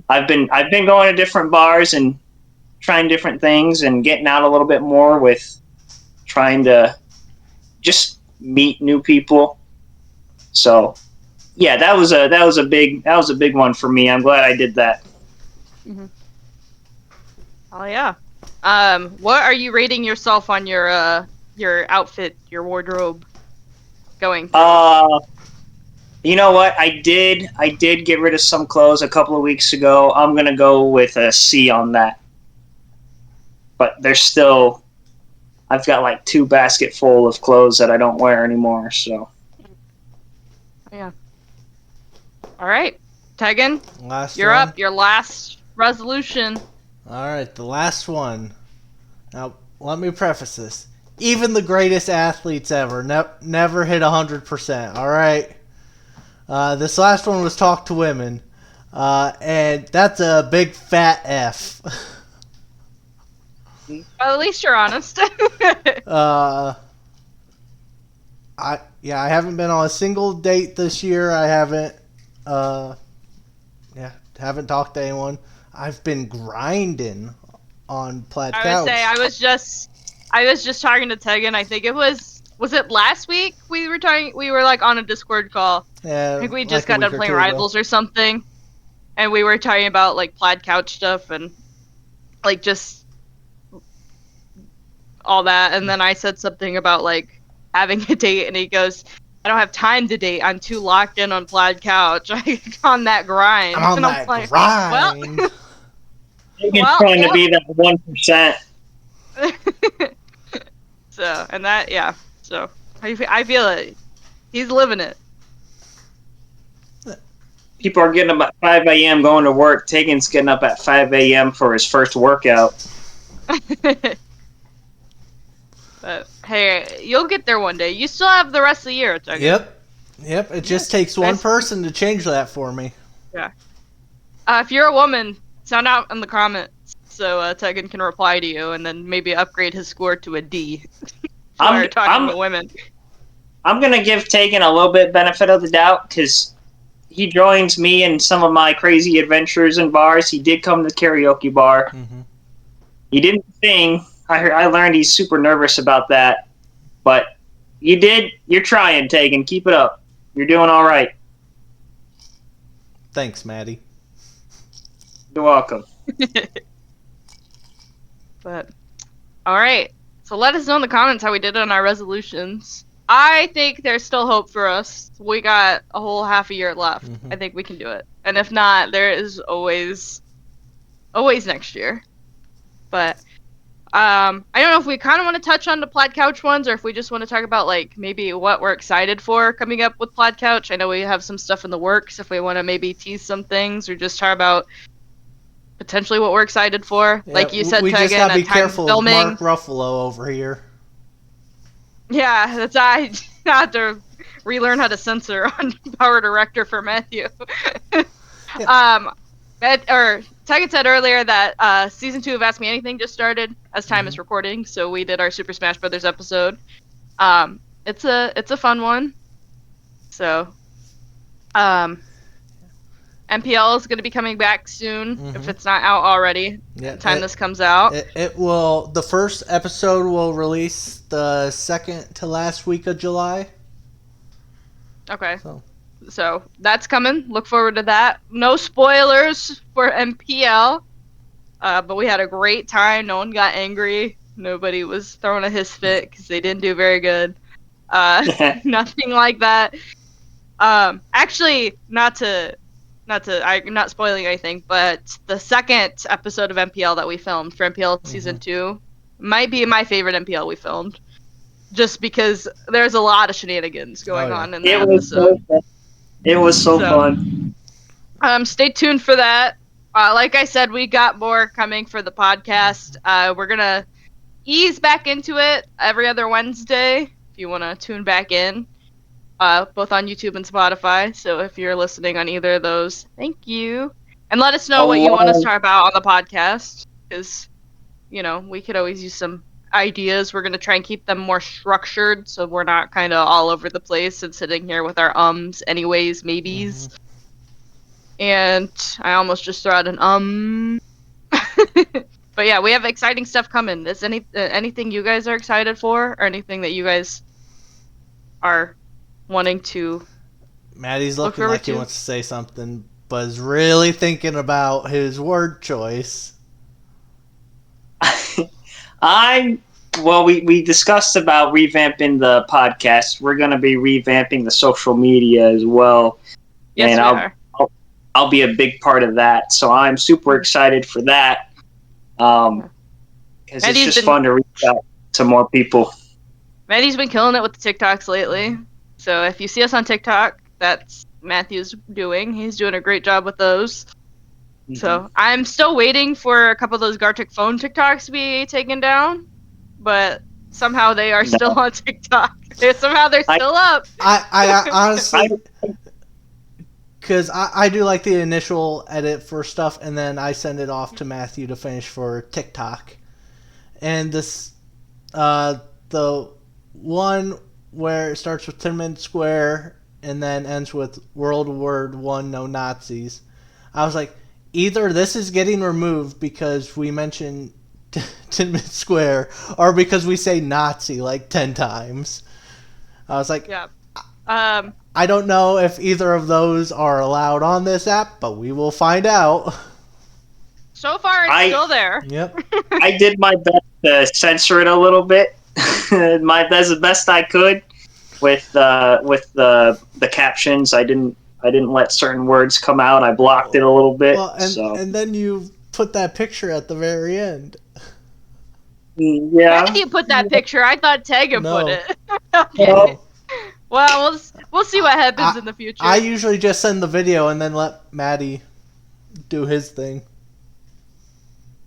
I've been going to different bars and trying different things and getting out a little bit more with trying to just meet new people. So yeah, that was a big one for me. I'm glad I did that. Mm-hmm. Oh yeah. What are you rating yourself on your outfit, your wardrobe going through? You know what? I did get rid of some clothes a couple of weeks ago. I'm gonna go with a C on that. But there's still, I've got like 2 baskets full of clothes that I don't wear anymore. So. Yeah. All right, Tegan, you're one. up. Your last resolution. All right, the last one. Now, let me preface this. Even the greatest athletes ever never hit 100%. All right. This last one was talk to women, and that's a big fat F. Well, at least you're honest. I haven't been on a single date this year. I haven't talked to anyone. I've been grinding on Plaid Couch. I would say I was just talking to Tegan. I think it was it last week we were talking. We were like on a Discord call. Yeah, I think we just got done playing Rivals or something, and we were talking about like Plaid Couch stuff and like just all that. And then I said something about like having a date, and he goes, I don't have time to date. I'm too locked in on Plaid Couch. I'm on that grind. I'm on that grind. Well, Tegan's trying to be that 1%. So, and that, yeah. So, I feel it. He's living it. People are getting up at 5 a.m. going to work. Tegan's getting up at 5 a.m. for his first workout. But, hey, you'll get there one day. You still have the rest of the year, Tegan. Yep. It just takes one person to change that for me. Yeah. If you're a woman, sound out in the comments. so Tegan can reply to you and then maybe upgrade his score to a D. I'm- We're talking I'm- about women. I'm going to give Tegan a little bit benefit of the doubt because he joins me in some of my crazy adventures in bars. He did come to the karaoke bar. Mm-hmm. He didn't sing. I learned he's super nervous about that. But you did. You're trying, Tegan. Keep it up. You're doing all right. Thanks, Maddie. You're welcome. But all right. So let us know in the comments how we did on our resolutions. I think there's still hope for us. We got a whole half a year left. Mhm. I think we can do it. And if not, there is always next year. But I don't know if we kind of want to touch on the Plaid Couch ones or if we just want to talk about like maybe what we're excited for coming up with Plaid Couch. I know we have some stuff in the works if we want to maybe tease some things or just talk about potentially what we're excited for. Yeah, like you said, we just Tegan, gotta be time careful filming. of Mark Ruffalo over here. Yeah, that's I have to relearn how to censor on Power Director for Matthew. Tegan said earlier that season 2 of Ask Me Anything just started as time is recording, so we did our Super Smash Brothers episode. It's a fun one. So, MPL is going to be coming back soon if it's not out already. Yeah, time this comes out. It will. The first episode will release the second to last week of July. Okay. So that's coming. Look forward to that. No spoilers for MPL. But we had a great time. No one got angry. Nobody was throwing a hiss fit because they didn't do very good. Nothing like that. Actually, I'm not spoiling anything, but the second episode of MPL that we filmed for MPL season 2 might be my favorite MPL we filmed. Just because there's a lot of shenanigans going on in that episode. It was so fun. Stay tuned for that. Like I said, we got more coming for the podcast. We're going to ease back into it every other Wednesday if you want to tune back in, both on YouTube and Spotify. So if you're listening on either of those, thank you. And let us know what you want us to talk about on the podcast because, we could always use some ideas. We're going to try and keep them more structured so we're not kind of all over the place and sitting here with our anyways, maybes. And I almost just threw out an But yeah, we have exciting stuff coming. Is anything you guys are excited for or anything that you guys are wanting to Maddie's looking like he wants to say something, but is really thinking about his word choice. We discussed about revamping the podcast. We're going to be revamping the social media as well. Yes, and I'll be a big part of that. So I'm super excited for that. Because it's just fun to reach out to more people. Maddie's been killing it with the TikToks lately. So if you see us on TikTok, that's Matthew's doing. He's doing a great job with those. So I'm still waiting for a couple of those Gartic phone TikToks to be taken down, but somehow they are still on TikTok. Somehow they're still up. I honestly, because I do like the initial edit for stuff, and then I send it off to Matthew to finish for TikTok. And this, the one where it starts with 10 Minute Square and then ends with World War I, no Nazis. I was like, either this is getting removed because we mentioned 10 Minute Square or because we say Nazi like 10 times. I was like, yeah. I don't know if either of those are allowed on this app, but we will find out. So far, it's still there. Yep. I did my best to censor it a little bit. That's the best I could with the captions. I didn't let certain words come out. I blocked it a little bit. Well, and then you put that picture at the very end. Yeah. Why did you put that picture? I thought Tegan put it. Okay. No. Well, we'll see what happens in the future. I usually just send the video and then let Maddie do his thing.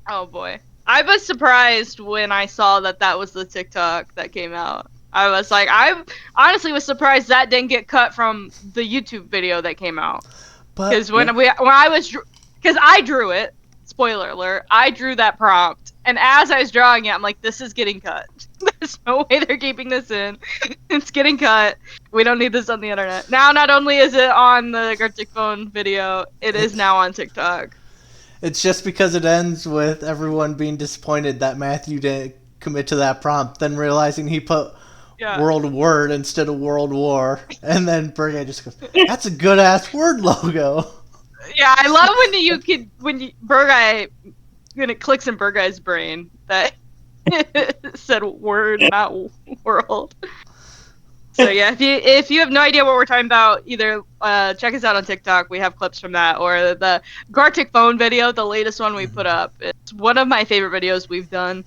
Oh boy. I was surprised when I saw that was the TikTok that came out. I was like, I honestly was surprised that didn't get cut from the YouTube video that came out. Because I drew it, spoiler alert, I drew that prompt, and as I was drawing it, I'm like, this is getting cut. There's no way they're keeping this in. It's getting cut. We don't need this on the internet. Now, not only is it on the Gartic Phone video, it is now on TikTok. It's just because it ends with everyone being disappointed that Matthew didn't commit to that prompt, then realizing he put World Word instead of World War, and then Burguy just goes, "That's a good ass word logo." Yeah, I love when Burguy, when it clicks in Burguy's brain that it said word, not world. So yeah, if you have no idea what we're talking about, either check us out on TikTok. We have clips from that, or the Gartic Phone video, the latest one we put up. It's one of my favorite videos we've done,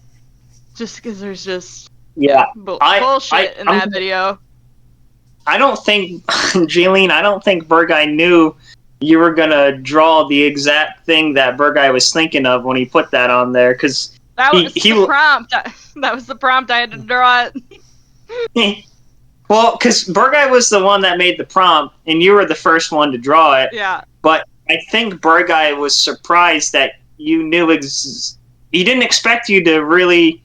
just because there's just bullshit in that video. I don't think, Jaylene, I don't think Burguy knew you were gonna draw the exact thing that Burguy was thinking of when he put that on there, because that was the prompt. That was the prompt. I had to draw it. Well, because Burguy was the one that made the prompt, and you were the first one to draw it. Yeah. But I think Burguy was surprised that you knew he didn't expect you to really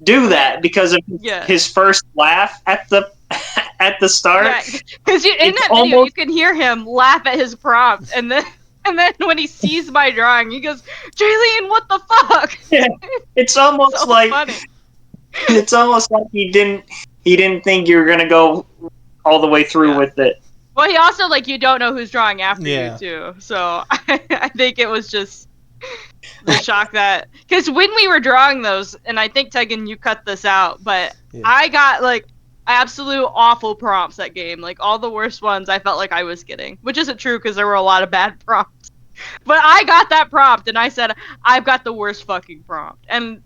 do that because of his first laugh at the start. Yeah, because in that video you can hear him laugh at his prompt, and then when he sees my drawing, he goes, "Jaylene, what the fuck?" Yeah, it's almost so like funny. It's almost like he didn't think you were gonna go all the way through with it. Well, he also you don't know who's drawing after you too, so I think it was just the shock that, because when we were drawing those, and I think Tegan, you cut this out, but I got absolute awful prompts that game, all the worst ones I felt like I was getting, which isn't true because there were a lot of bad prompts, but I got that prompt and I said, I've got the worst fucking prompt, and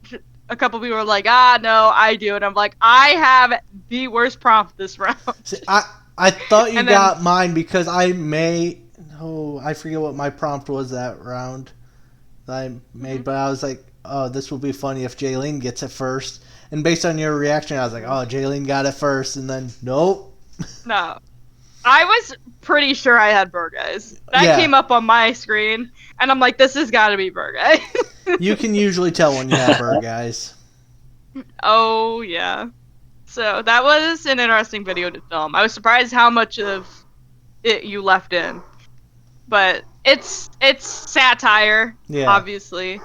a couple people were like, no, I do, and I'm like, I have the worst prompt this round. See, I thought you got mine because I forget what my prompt was that round that I made, but I was like, oh, this will be funny if Jaylene gets it first. And based on your reaction, I was like, oh, Jaylene got it first, and then, nope. No. I was pretty sure I had Burguy's. That came up on my screen, and I'm like, this has got to be Burguy. You can usually tell when you have Burguy's. Oh, yeah. So that was an interesting video to film. I was surprised how much of it you left in. But it's satire, obviously.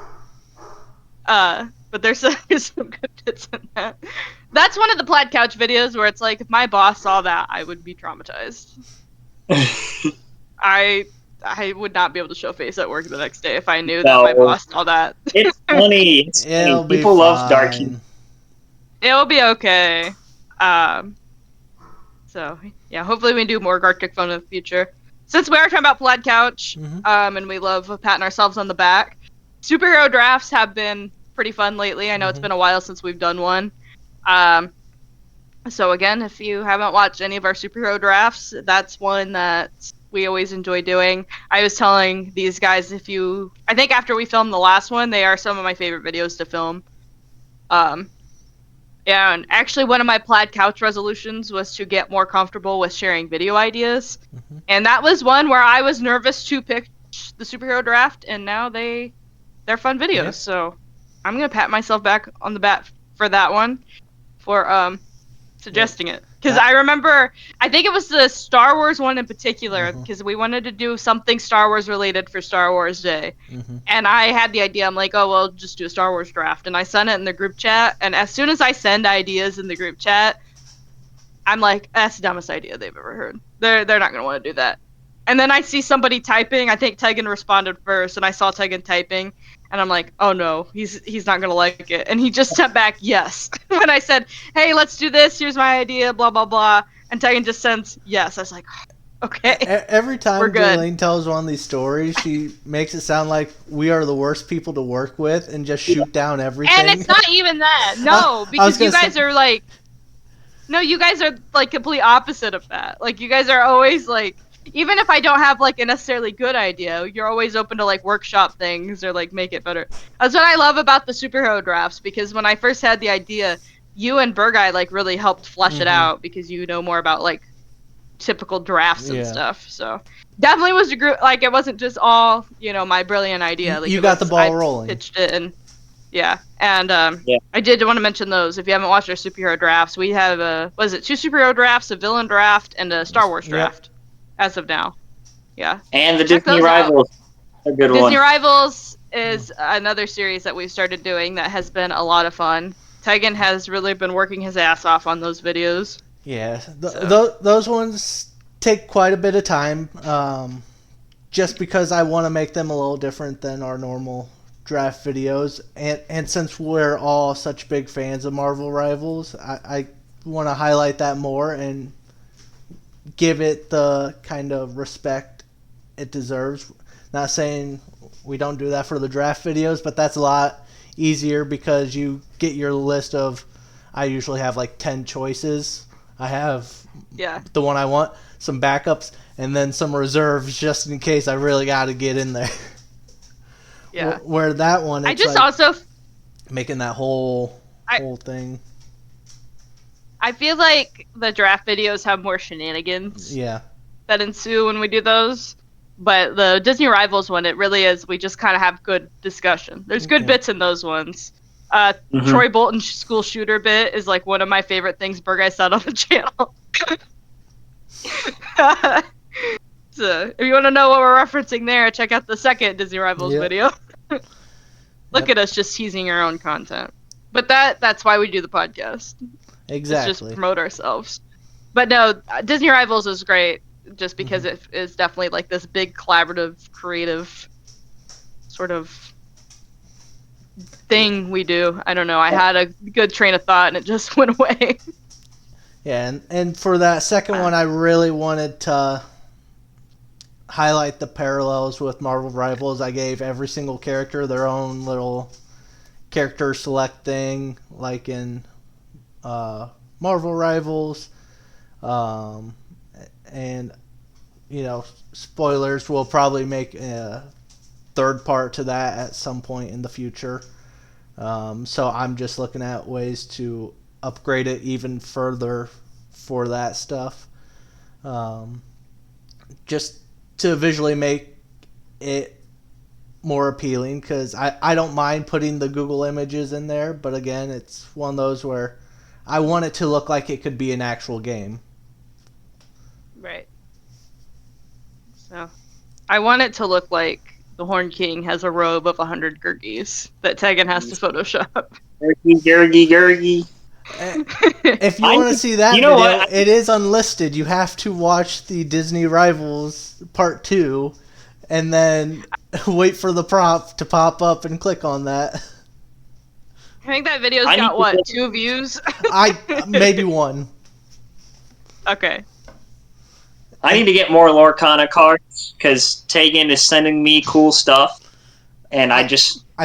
But there's some good bits in that. That's one of the Plaid Couch videos where it's like, if my boss saw that, I would be traumatized. I would not be able to show face at work the next day if I knew that my boss saw that. It's funny. It's funny. People love dark humor. It'll be okay. So, yeah, hopefully we can do more Gartic Phone in the future. Since we are talking about Plaid Couch, and we love patting ourselves on the back, superhero drafts have been pretty fun lately. I know it's been a while since we've done one. So again, if you haven't watched any of our superhero drafts, that's one that we always enjoy doing. I was telling these guys, I think after we filmed the last one, they are some of my favorite videos to film. Yeah, and actually one of my Plaid Couch resolutions was to get more comfortable with sharing video ideas. And that was one where I was nervous to pick the superhero draft, and now they're fun videos. So I'm going to pat myself back on the back for that one, for suggesting it. Because I remember, I think it was the Star Wars one in particular, because we wanted to do something Star Wars related for Star Wars Day. And I had the idea, I'm like, oh, well, just do a Star Wars draft. And I sent it in the group chat, and as soon as I send ideas in the group chat, I'm like, that's the dumbest idea they've ever heard. They're not going to want to do that. And then I see somebody typing, I think Tegan responded first, and I saw Tegan typing, and I'm like, oh no, he's not gonna like it. And he just sent back yes. When I said, hey, let's do this, here's my idea, blah, blah, blah. And Tegan just sends yes. I was like, okay. Every time Jaylene tells one of these stories, she makes it sound like we are the worst people to work with and just shoot down everything. And it's not even that. No, because you guys are like, no, you guys are like complete opposite of that. Like, you guys are always like, even if I don't have like a necessarily good idea, you're always open to like workshop things or like make it better. That's what I love about the superhero drafts, because when I first had the idea, you and Burguy like really helped flesh it out, because you know more about like typical drafts and Yeah. stuff. So definitely was a group. Like it wasn't just all my brilliant idea. Like You got the ball I rolling. pitched it and yeah, and Yeah. I did want to mention those. If you haven't watched our superhero drafts, we have two superhero drafts, a villain draft, and a Star Wars draft as of now. Yeah. And the Check Disney those out. Rivals, a good Disney one. Rivals is another series that we've started doing that has been a lot of fun. Tegan has really been working his ass off on those videos. Yeah, those ones take quite a bit of time, just because I want to make them a little different than our normal draft videos, and since we're all such big fans of Marvel Rivals, I want to highlight that more and give it the kind of respect it deserves. Not saying we don't do that for the draft videos, but that's a lot easier because you get your list of, I usually have like 10 choices. I have the one I want, some backups, and then some reserves just in case I really got to get in there. Yeah. Where that one, it's I just like also making that whole thing. I feel like the draft videos have more shenanigans. Yeah. That ensue when we do those. But the Disney Rivals one, it really is. We just kind of have good discussion. There's good bits in those ones. Troy Bolton's school shooter bit is like one of my favorite things Berg said on the channel. So, if you want to know what we're referencing there, check out the second Disney Rivals video. Look at us just teasing our own content. But that's why we do the podcast. Exactly. It's just to promote ourselves. But no, Disney Rivals is great just because it is definitely like this big collaborative, creative sort of thing we do. I don't know. I had a good train of thought and it just went away. Yeah, and for that second one, I really wanted to highlight the parallels with Marvel Rivals. I gave every single character their own little character select thing, like in Marvel Rivals. And, spoilers, we'll probably make a third part to that at some point in the future. So I'm just looking at ways to upgrade it even further for that stuff. Just to visually make it more appealing, because I don't mind putting the Google images in there, but again, it's one of those where I want it to look like it could be an actual game. Right. So, I want it to look like the Horn King has a robe of 100 Gurgis that Tegan has to Photoshop. Gurgi. If you want to see that video, it is unlisted. You have to watch the Disney Rivals Part 2 and then wait for the prompt to pop up and click on that. I think that video's got, 2 views? Maybe 1. Okay. I need to get more Lorcana cards because Tegan is sending me cool stuff, and I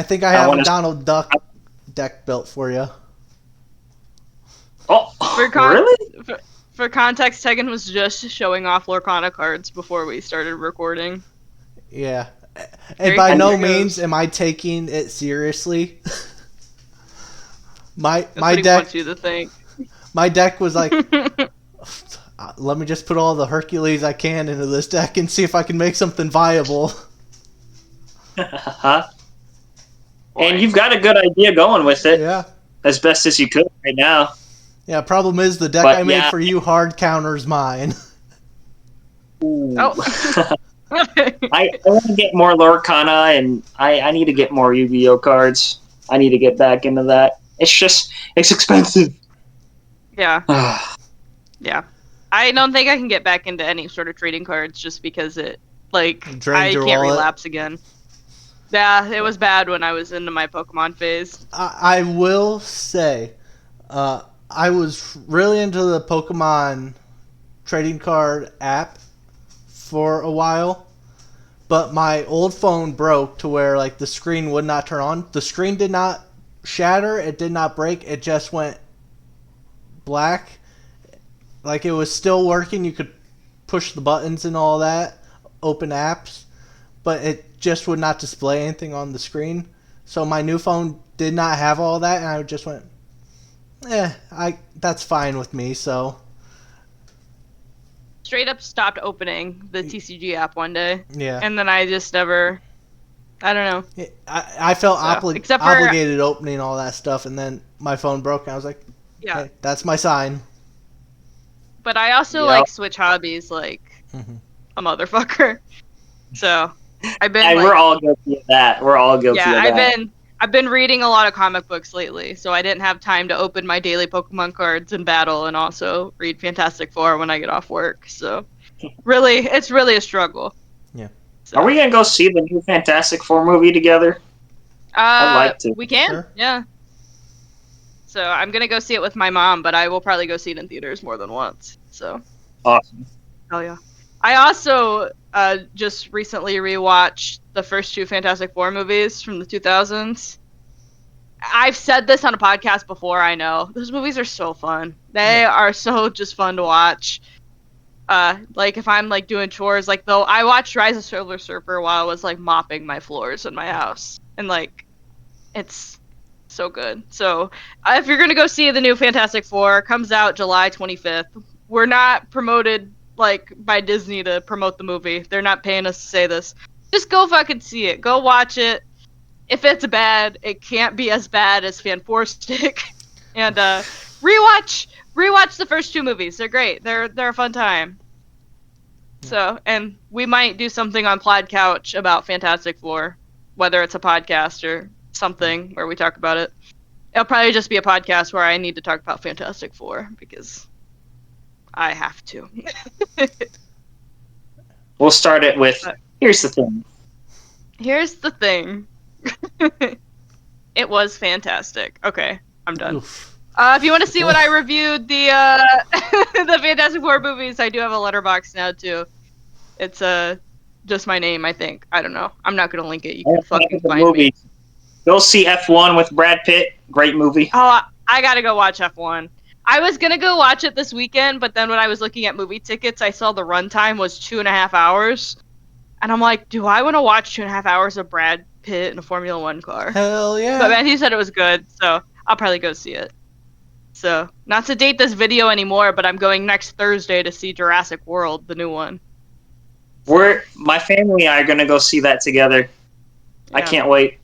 think I have a Donald Duck deck built for you. Oh, really? For context, Tegan was just showing off Lorcana cards before we started recording. Yeah. And by no means am I taking it seriously. My deck wants you to think. My deck was like, let me just put all the Hercules I can into this deck and see if I can make something viable. And you've got a good idea going with it. Yeah. As best as you could right now. Yeah, problem is the deck I made for you hard counters mine. Ooh. Oh. I want to get more Lorcana, and I need to get more Yu-Gi-Oh cards. I need to get back into that. It's expensive. Yeah. Yeah. I don't think I can get back into any sort of trading cards just because I can't relapse again. Yeah, it was bad when I was into my Pokemon phase. I will say, I was really into the Pokemon trading card app for a while, but my old phone broke to where the screen would not turn on. The screen did not shatter, it did not break, it just went black. It was still working, you could push the buttons and all that, open apps, but it just would not display anything on the screen. So my new phone did not have all that, and I just went, that's fine with me, so. straight up stopped opening the TCG app one day. Yeah. And then I just never, I don't know. I felt except for- obligated opening all that stuff, and then my phone broke, and I was like, Yeah. hey, that's my sign. But I also Yep. like switch hobbies like a motherfucker. So I've been We're all guilty of that. We're all guilty of that. I've been reading a lot of comic books lately, so I didn't have time to open my daily Pokemon cards and battle and also read Fantastic Four when I get off work. So it's really a struggle. Yeah. So, Are we gonna go see the new Fantastic Four movie together? I'd like to. We can. Sure. Yeah. So I'm gonna go see it with my mom, but I will probably go see it in theaters more than once. So. Awesome. Oh yeah. I also just recently rewatched the first two Fantastic Four movies from the 2000s. I've said this on a podcast before, I know. Those movies are so fun. They are so just fun to watch. Like if I'm like doing chores, like though I watched Rise of Silver Surfer while I was like mopping my floors in my house. And like it's so good. So if you're gonna go see the new Fantastic Four, it comes out July 25th. We're not promoted like by Disney to promote the movie. They're not paying us to say this. Just go fucking see it. Go watch it. If it's bad, it can't be as bad as Fan Four Stick. And rewatch the first two movies. They're great. They're a fun time. So, and we might do something on Plaid Couch about Fantastic Four, whether it's a podcast or something where we talk about it. It'll probably just be a podcast where I need to talk about Fantastic Four because I have to. We'll start it with, here's the thing. Here's the thing. It was fantastic. Okay, I'm done. If you want to see what I reviewed the the Fantastic Four movies, I do have a letterbox now too. It's just my name, I think. I don't know. I'm not gonna link it. You can fucking find me. Go see F1 with Brad Pitt. Great movie. Oh, I gotta go watch F1. I was gonna go watch it this weekend, but then when I was looking at movie tickets, I saw the runtime was 2.5 hours, and I'm like, do I want to watch 2.5 hours of Brad Pitt in a Formula One car? Hell yeah! But Matthew said it was good, so I'll probably go see it. So, not to date this video anymore, but I'm going next Thursday to see Jurassic World, the new one. My family and I are gonna go see that together. Yeah. I can't wait.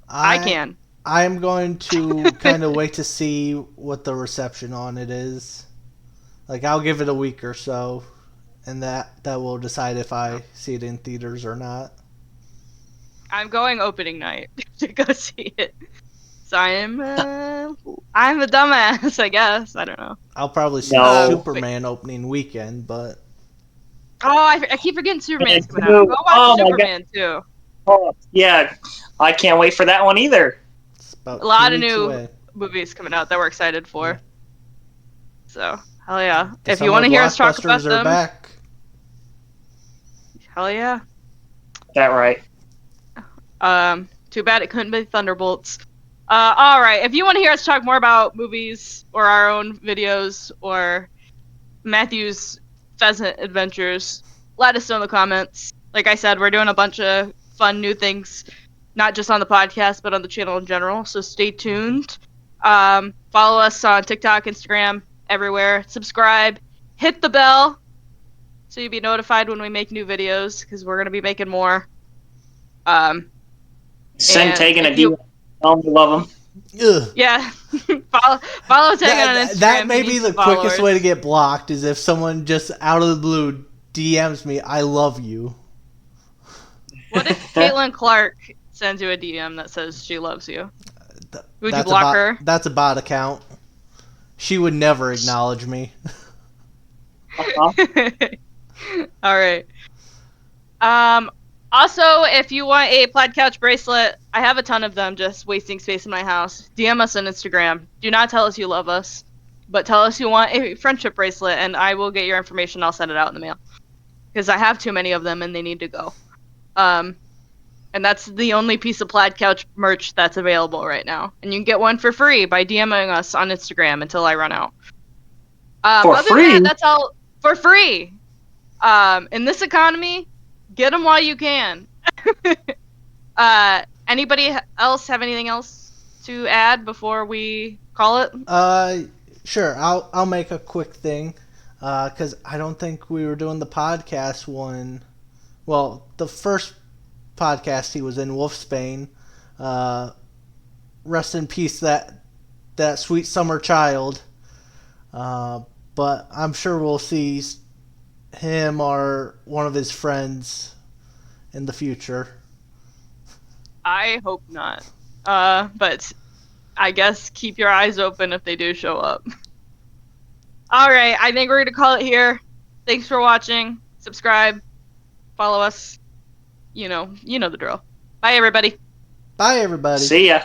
I can. I'm going to kind of wait to see what the reception on it is. Like, I'll give it a week or so, and that will decide if I see it in theaters or not. I'm going opening night to go see it. So I'm a dumbass, I guess. I don't know. I'll probably see Superman opening weekend, but... Oh, I keep forgetting Superman's coming out. Go watch Superman, too. Oh, yeah. I can't wait for that one either. A lot of new movies coming out that we're excited for. Yeah. So, hell yeah. If you want to hear us talk about them... back. Hell yeah. That right. Too bad it couldn't be Thunderbolts. Alright, if you want to hear us talk more about movies or our own videos or Matthew's pheasant adventures, let us know in the comments. Like I said, we're doing a bunch of fun new things, not just on the podcast, but on the channel in general, so stay tuned. Follow us on TikTok, Instagram, everywhere. Subscribe, hit the bell, so you'll be notified when we make new videos, because we're going to be making more. Send Tegan a DM. Tell him you love him. Ugh. Yeah. follow Tegan on Instagram. That may be the quickest way to get blocked, is if someone just out of the blue DMs me, I love you. What if Caitlin Clark sends you a DM that says she loves you? Would you block her? That's a bot account. She would never acknowledge me. All right. Also, if you want a Plaid Couch bracelet, I have a ton of them just wasting space in my house. DM us on Instagram. Do not tell us you love us, but tell us you want a friendship bracelet, and I will get your information. I'll send it out in the mail. Because I have too many of them, and they need to go. And that's the only piece of Plaid Couch merch that's available right now. And you can get one for free by DMing us on Instagram until I run out. For free? That's all for free. In this economy, get them while you can. Anybody else have anything else to add before we call it? Sure. I'll make a quick thing. because I don't think we were doing the podcast one. Well, the first podcast he was in, Wolfsbane. Rest in peace, that sweet summer child. But I'm sure we'll see him or one of his friends in the future. I hope not. But I guess keep your eyes open if they do show up. All right, I think we're going to call it here. Thanks for watching. Subscribe. Follow us. You know the drill. Bye, everybody. Bye, everybody. See ya.